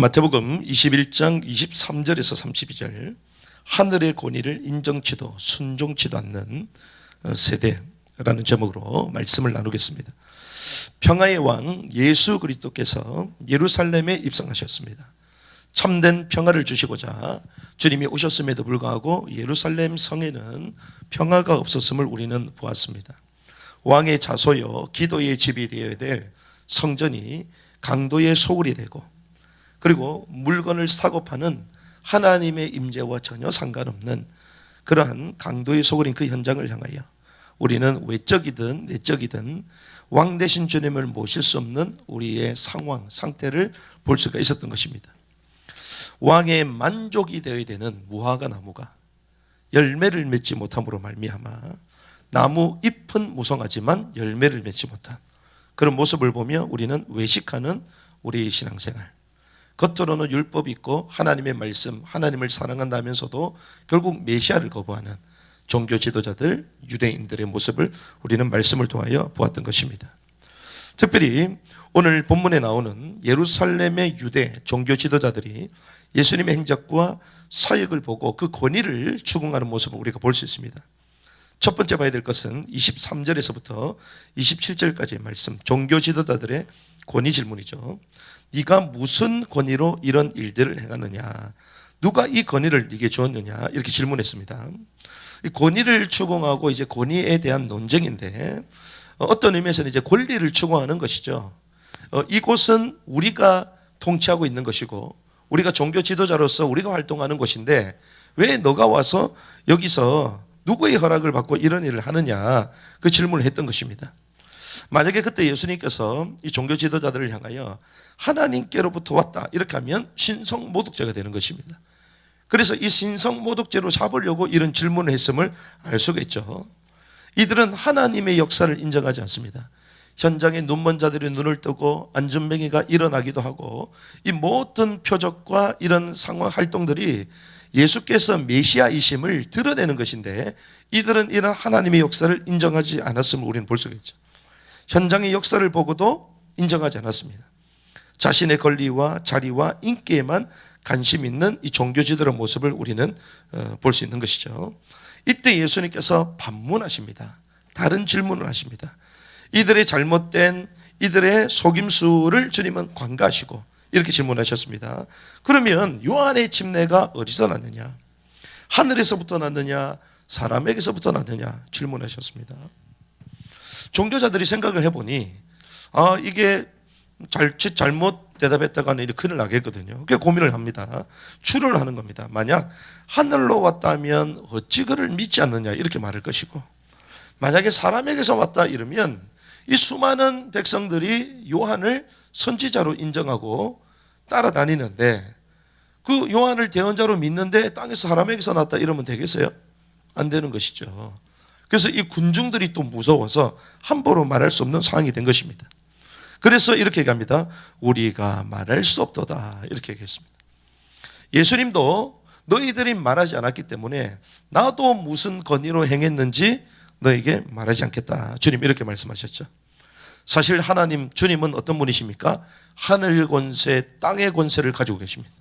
마태복음 21장 23절에서 32절, 하늘의 권위를 인정치도 순종치도 않는 세대라는 제목으로 말씀을 나누겠습니다. 평화의 왕 예수 그리스도께서 예루살렘에 입성하셨습니다. 참된 평화를 주시고자 주님이 오셨음에도 불구하고 예루살렘 성에는 평화가 없었음을 우리는 보았습니다. 왕의 자소요 기도의 집이 되어야 될 성전이 강도의 소굴이 되고, 그리고 물건을 사고 파는 하나님의 임재와 전혀 상관없는 그러한 강도의 소굴인 그 현장을 향하여 우리는 외적이든 내적이든 왕 대신 주님을 모실 수 없는 우리의 상태를 볼 수가 있었던 것입니다. 왕의 만족이 되어야 되는 무화과 나무가 열매를 맺지 못함으로 말미암아 나무 잎은 무성하지만 열매를 맺지 못한 그런 모습을 보며 우리는 외식하는 우리의 신앙생활, 겉으로는 율법이 있고 하나님의 말씀, 하나님을 사랑한다면서도 결국 메시아를 거부하는 종교 지도자들, 유대인들의 모습을 우리는 말씀을 통하여 보았던 것입니다. 특별히 오늘 본문에 나오는 예루살렘의 유대 종교 지도자들이 예수님의 행적과 사역을 보고 그 권위를 추궁하는 모습을 우리가 볼 수 있습니다. 첫 번째 봐야 될 것은 23절에서부터 27절까지의 말씀, 종교 지도자들의 권위 질문이죠. 네가 무슨 권위로 이런 일들을 행하느냐, 누가 이 권위를 네게 주었느냐, 이렇게 질문했습니다. 이 권위를 추궁하고 이제 권위에 대한 논쟁인데, 어떤 의미에서는 이제 권리를 추구하는 것이죠. 이곳은 우리가 통치하고 있는 것이고 우리가 종교 지도자로서 우리가 활동하는 곳인데 왜 너가 와서 여기서 누구의 허락을 받고 이런 일을 하느냐, 그 질문을 했던 것입니다. 만약에 그때 예수님께서 이 종교 지도자들을 향하여 하나님께로부터 왔다 이렇게 하면 신성모독죄가 되는 것입니다. 그래서 이 신성모독죄로 잡으려고 이런 질문을 했음을 알 수가 있죠. 이들은 하나님의 역사를 인정하지 않습니다. 현장에 눈먼 자들이 눈을 뜨고 안전병이가 일어나기도 하고 이 모든 표적과 이런 상황 활동들이 예수께서 메시아이심을 드러내는 것인데 이들은 이런 하나님의 역사를 인정하지 않았음을 우리는 볼 수가 있죠. 현장의 역사를 보고도 인정하지 않았습니다. 자신의 권리와 자리와 인기에만 관심 있는 이 종교 지도의 모습을 우리는 볼 수 있는 것이죠. 이때 예수님께서 반문하십니다. 다른 질문을 하십니다. 이들의 잘못된 이들의 속임수를 주님은 관가하시고 이렇게 질문하셨습니다. 그러면 요한의 침례가 어디서 났느냐? 하늘에서부터 났느냐? 사람에게서부터 났느냐? 질문하셨습니다. 종교자들이 생각을 해보니 이게 잘못 대답했다가 하면 큰일 나겠거든요. 그게 고민을 합니다. 추론을 하는 겁니다. 만약 하늘로 왔다면 어찌 그를 믿지 않느냐 이렇게 말할 것이고, 만약에 사람에게서 왔다 이러면 이 수많은 백성들이 요한을 선지자로 인정하고 따라다니는데 그 요한을 대언자로 믿는데 땅에서 사람에게서 났다 이러면 되겠어요? 안 되는 것이죠. 그래서 이 군중들이 또 무서워서 함부로 말할 수 없는 상황이 된 것입니다. 그래서 이렇게 얘기합니다. 우리가 말할 수 없도다 이렇게 얘기했습니다. 예수님도 너희들이 말하지 않았기 때문에 나도 무슨 권위로 행했는지 너에게 말하지 않겠다, 주님 이렇게 말씀하셨죠. 사실 하나님 주님은 어떤 분이십니까? 하늘 권세, 땅의 권세를 가지고 계십니다.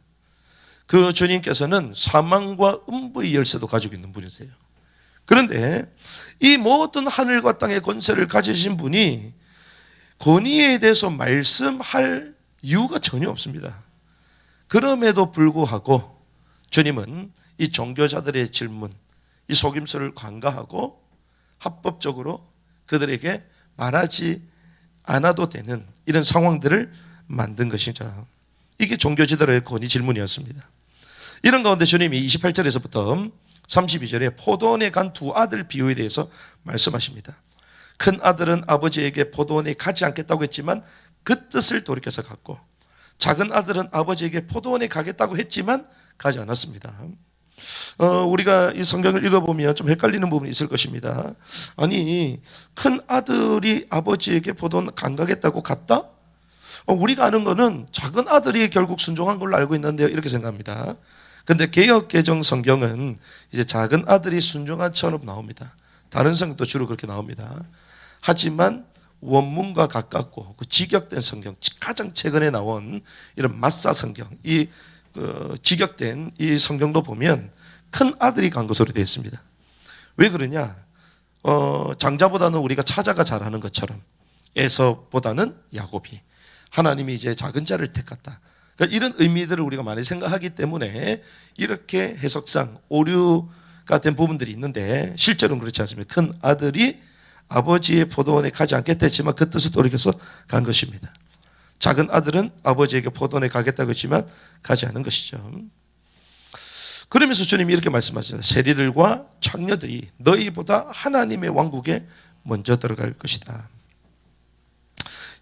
그 주님께서는 사망과 음부의 열쇠도 가지고 있는 분이세요. 그런데 이 모든 하늘과 땅의 권세를 가지신 분이 권위에 대해서 말씀할 이유가 전혀 없습니다. 그럼에도 불구하고 주님은 이 종교자들의 질문, 이 속임수를 관가하고 합법적으로 그들에게 말하지 않아도 되는 이런 상황들을 만든 것이죠. 이게 종교지도자의 권위 질문이었습니다. 이런 가운데 주님이 28절에서부터 32절에 포도원에 간 두 아들 비유에 대해서 말씀하십니다. 큰 아들은 아버지에게 포도원에 가지 않겠다고 했지만 그 뜻을 돌이켜서 갔고, 작은 아들은 아버지에게 포도원에 가겠다고 했지만 가지 않았습니다. 우리가 이 성경을 읽어보면 좀 헷갈리는 부분이 있을 것입니다. 아니, 큰 아들이 아버지에게 포도원 안 가겠다고 갔다? 우리가 아는 거는 작은 아들이 결국 순종한 걸로 알고 있는데요, 이렇게 생각합니다. 근데 개역개정 성경은 이제 작은 아들이 순종한 처럼 나옵니다. 다른 성경도 주로 그렇게 나옵니다. 하지만 원문과 가깝고 그 직역된 성경, 가장 최근에 나온 이런 마사 성경, 직역된 이 성경도 보면 큰 아들이 간 것으로 되어 있습니다. 왜 그러냐? 장자보다는 우리가 차자가 잘하는 것처럼 에서보다는 야곱이, 하나님이 이제 작은 자를 택했다. 그러니까 이런 의미들을 우리가 많이 생각하기 때문에 이렇게 해석상 오류가 된 부분들이 있는데, 실제로는 그렇지 않습니다. 큰 아들이 아버지의 포도원에 가지 않겠다 했지만 그 뜻을 돌이켜서 간 것입니다. 작은 아들은 아버지에게 포도원에 가겠다고 했지만 가지 않은 것이죠. 그러면서 주님이 이렇게 말씀하셨습니다. 세리들과 창녀들이 너희보다 하나님의 왕국에 먼저 들어갈 것이다.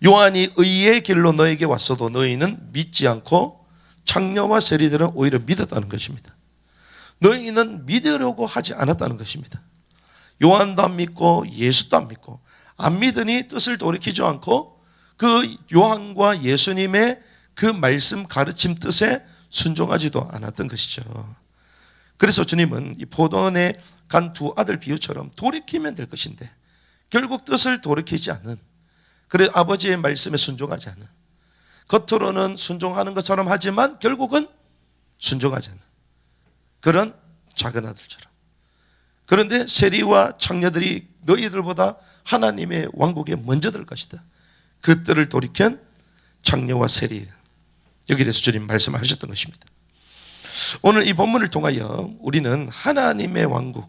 요한이 의의 길로 너에게 왔어도 너희는 믿지 않고 창녀와 세리들은 오히려 믿었다는 것입니다. 너희는 믿으려고 하지 않았다는 것입니다. 요한도 안 믿고 예수도 안 믿고, 안 믿으니 뜻을 돌이키지 않고 그 요한과 예수님의 그 말씀 가르침 뜻에 순종하지도 않았던 것이죠. 그래서 주님은 이 포도원에 간 두 아들 비유처럼 돌이키면 될 것인데 결국 뜻을 돌이키지 않는, 그래 아버지의 말씀에 순종하지 않는, 겉으로는 순종하는 것처럼 하지만 결국은 순종하지 않는 그런 작은 아들처럼. 그런데 세리와 창녀들이 너희들보다 하나님의 왕국에 먼저 들 것이다. 그 뜻을 돌이킨 창녀와 세리, 여기에 대해서 주님 말씀을 하셨던 것입니다. 오늘 이 본문을 통하여 우리는 하나님의 왕국,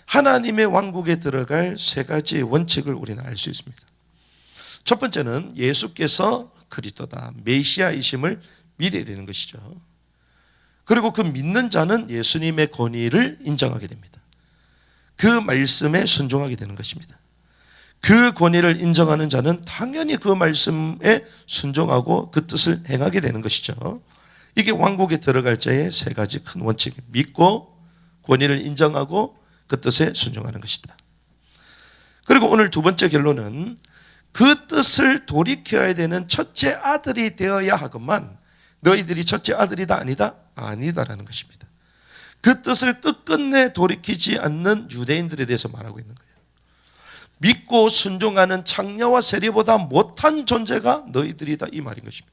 하나님의 왕국에 들어갈 세 가지 원칙을 우리는 알 수 있습니다. 첫 번째는 예수께서 그리스도다, 메시아이심을 믿어야 되는 것이죠. 그리고 그 믿는 자는 예수님의 권위를 인정하게 됩니다. 그 말씀에 순종하게 되는 것입니다. 그 권위를 인정하는 자는 당연히 그 말씀에 순종하고 그 뜻을 행하게 되는 것이죠. 이게 왕국에 들어갈 자의 세 가지 큰 원칙, 믿고 권위를 인정하고 그 뜻에 순종하는 것이다. 그리고 오늘 두 번째 결론은 그 뜻을 돌이켜야 되는 첫째 아들이 되어야 하건만 너희들이 첫째 아들이다 아니다? 아니다라는 것입니다. 그 뜻을 끝끝내 돌이키지 않는 유대인들에 대해서 말하고 있는 거예요. 믿고 순종하는 창녀와 세리보다 못한 존재가 너희들이다, 이 말인 것입니다.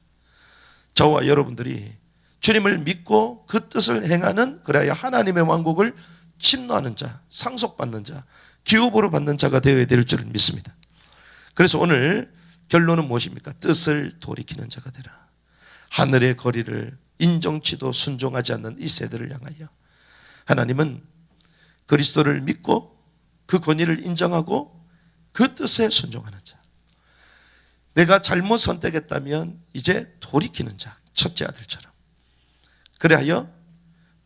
저와 여러분들이 주님을 믿고 그 뜻을 행하는, 그래야 하나님의 왕국을 침노하는 자, 상속받는 자, 기업으로 받는 자가 되어야 될 줄 믿습니다. 그래서 오늘 결론은 무엇입니까? 뜻을 돌이키는 자가 되라. 하늘의 거리를 인정치도 순종하지 않는 이 세대를 향하여 하나님은 그리스도를 믿고 그 권위를 인정하고 그 뜻에 순종하는 자, 내가 잘못 선택했다면 이제 돌이키는 자, 첫째 아들처럼, 그래야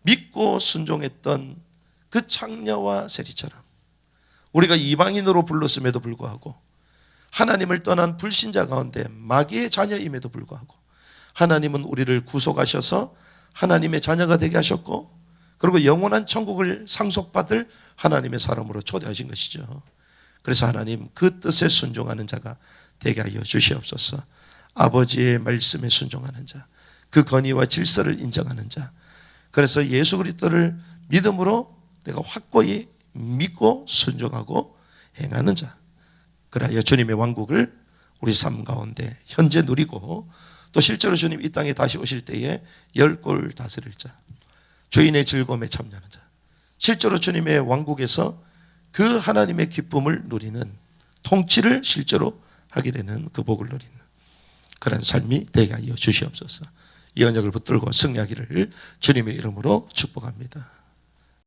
믿고 순종했던 그 창녀와 세리처럼 우리가 이방인으로 불렀음에도 불구하고 하나님을 떠난 불신자 가운데 마귀의 자녀임에도 불구하고 하나님은 우리를 구속하셔서 하나님의 자녀가 되게 하셨고, 그리고 영원한 천국을 상속받을 하나님의 사람으로 초대하신 것이죠. 그래서 하나님 그 뜻에 순종하는 자가 되게 하여 주시옵소서. 아버지의 말씀에 순종하는 자, 그 권위와 질서를 인정하는 자, 그래서 예수 그리스도를 믿음으로 내가 확고히 믿고 순종하고 행하는 자, 그래야 주님의 왕국을 우리 삶 가운데 현재 누리고 또 실제로 주님 이 땅에 다시 오실 때에 열골 다스릴 자, 주인의 즐거움에 참여하는 자, 실제로 주님의 왕국에서 그 하나님의 기쁨을 누리는, 통치를 실제로 하게 되는 그 복을 누리는 그런 삶이 되게 하여 주시옵소서. 이 언약을 붙들고 승리하기를 주님의 이름으로 축복합니다.